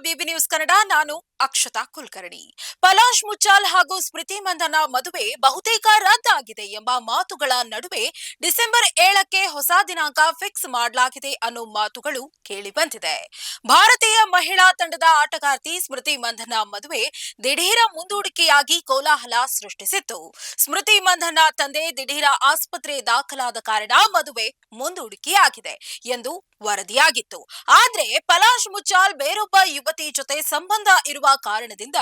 Bibi news Kannada. ನಾನು ಅಕ್ಷತಾ ಕುಲಕರ್ಣಿ. ಪಲಾಶ್ ಮುಚ್ಚಾಲ್ ಹಾಗೂ ಸ್ಮೃತಿ ಮಂದನ ಮದುವೆ ಬಹುತೇಕ ರದ್ದಾಗಿದೆ ಎಂಬ ಮಾತುಗಳ ನಡುವೆ ಡಿಸೆಂಬರ್ 7ಕ್ಕೆ ಹೊಸ ದಿನಾಂಕ ಫಿಕ್ಸ್ ಮಾಡಲಾಗಿದೆ ಅನ್ನೋ ಮಾತುಗಳು ಕೇಳಿ ಬಂದಿದೆ. ಭಾರತೀಯ ಮಹಿಳಾ ತಂಡದ ಆಟಗಾರ್ತಿ ಸ್ಮೃತಿ ಮಂದನ ಮದುವೆ ದಿಢೀರ ಮುಂದೂಡಿಕೆಯಾಗಿ ಕೋಲಾಹಲ ಸೃಷ್ಟಿಸಿತ್ತು. ಸ್ಮೃತಿ ಮಂದನ ತಂದೆ ದಿಢೀರ ಆಸ್ಪತ್ರೆ ದಾಖಲಾದ ಕಾರಣ ಮದುವೆ ಮುಂದೂಡಿಕೆಯಾಗಿದೆ ಎಂದು ವರದಿಯಾಗಿತ್ತು. ಆದ್ರೆ ಪಲಾಶ್ ಮುಚ್ಚಾಲ್ ಬೇರೊಬ್ಬ ಯುವತಿ ಜೊತೆ ಸಂಬಂಧ ಇರುವ ಕಾರಣದಿಂದ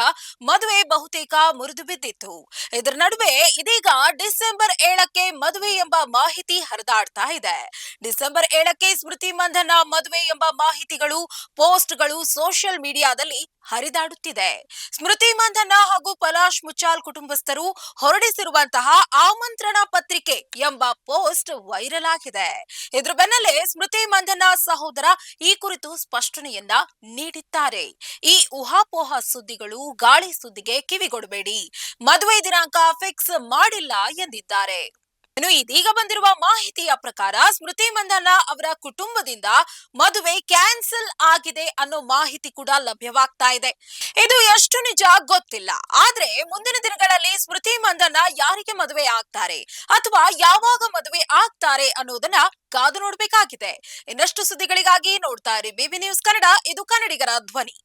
ಮದುವೆ ಬಹುತೇಕ ಮುರಿದು ಬಿದ್ದಿತ್ತು. ಇದರ ನಡುವೆ ಇದೀಗ ಡಿಸೆಂಬರ್ 7ಕ್ಕೆ ಮದುವೆ ಎಂಬ ಮಾಹಿತಿ ಹರಿದಾಡ್ತಾ ಇದೆ. ಡಿಸೆಂಬರ್ 7ಕ್ಕೆ ಸ್ಮೃತಿ ಮಂದನ ಮದುವೆ ಎಂಬ ಮಾಹಿತಿಗಳು, ಪೋಸ್ಟ್ಗಳು ಸೋಷಿಯಲ್ ಮೀಡಿಯಾದಲ್ಲಿ ಹರಿದಾಡುತ್ತಿದೆ. ಸ್ಮೃತಿ ಮಂದನ ಹಾಗೂ ಪಲಾಶ್ ಮುಚ್ಚಾಲ್ ಕುಟುಂಬಸ್ಥರು ಹೊರಡಿಸಿರುವಂತಹ ಆಮಂತ್ರಣ ಪತ್ರಿಕೆ ಎಂಬ ಪೋಸ್ಟ್ ವೈರಲ್ ಆಗಿದೆ. ಇದ್ರ ಬೆನ್ನಲ್ಲೇ ಸ್ಮೃತಿ ಮಂದನ ಸಹೋದರ ಈ ಕುರಿತು ಸ್ಪಷ್ಟನೆಯನ್ನ ನೀಡಿದ್ದಾರೆ. ಈ ಊಹಾಪೋಹ ಸುದ್ದಿಗಳು, ಗಾಳಿ ಸುದ್ದಿಗೆ ಕಿವಿಗೊಡಬೇಡಿ, ಮದುವೆ ದಿನಾಂಕ ಫಿಕ್ಸ್ ಮಾಡಿಲ್ಲ ಎಂದಿದ್ದಾರೆ. ಇನ್ನು ಇದೀಗ ಬಂದಿರುವ ಮಾಹಿತಿಯ ಪ್ರಕಾರ ಸ್ಮೃತಿ ಮಂದನ ಅವರ ಕುಟುಂಬದಿಂದ ಮದುವೆ ಕ್ಯಾನ್ಸಲ್ ಆಗಿದೆ ಅನ್ನೋ ಮಾಹಿತಿ ಕೂಡ ಲಭ್ಯವಾಗ್ತಾ ಇದೆ. ಇದು ಎಷ್ಟು ನಿಜ ಗೊತ್ತಿಲ್ಲ. ಆದ್ರೆ ಮುಂದಿನ ದಿನಗಳಲ್ಲಿ ಸ್ಮೃತಿ ಮಂದನ ಯಾರಿಗೆ ಮದುವೆ ಆಗ್ತಾರೆ ಅಥವಾ ಯಾವಾಗ ಮದುವೆ ಆಗ್ತಾರೆ ಅನ್ನೋದನ್ನ ಕಾದು ನೋಡಬೇಕಾಗಿದೆ. ಇನ್ನಷ್ಟು ಸುದ್ದಿಗಳಿಗಾಗಿ ನೋಡ್ತಾ ಇರಿ ಬಿಬಿ ನ್ಯೂಸ್ ಕನ್ನಡ. ಇದು ಕನ್ನಡಿಗರ ಧ್ವನಿ.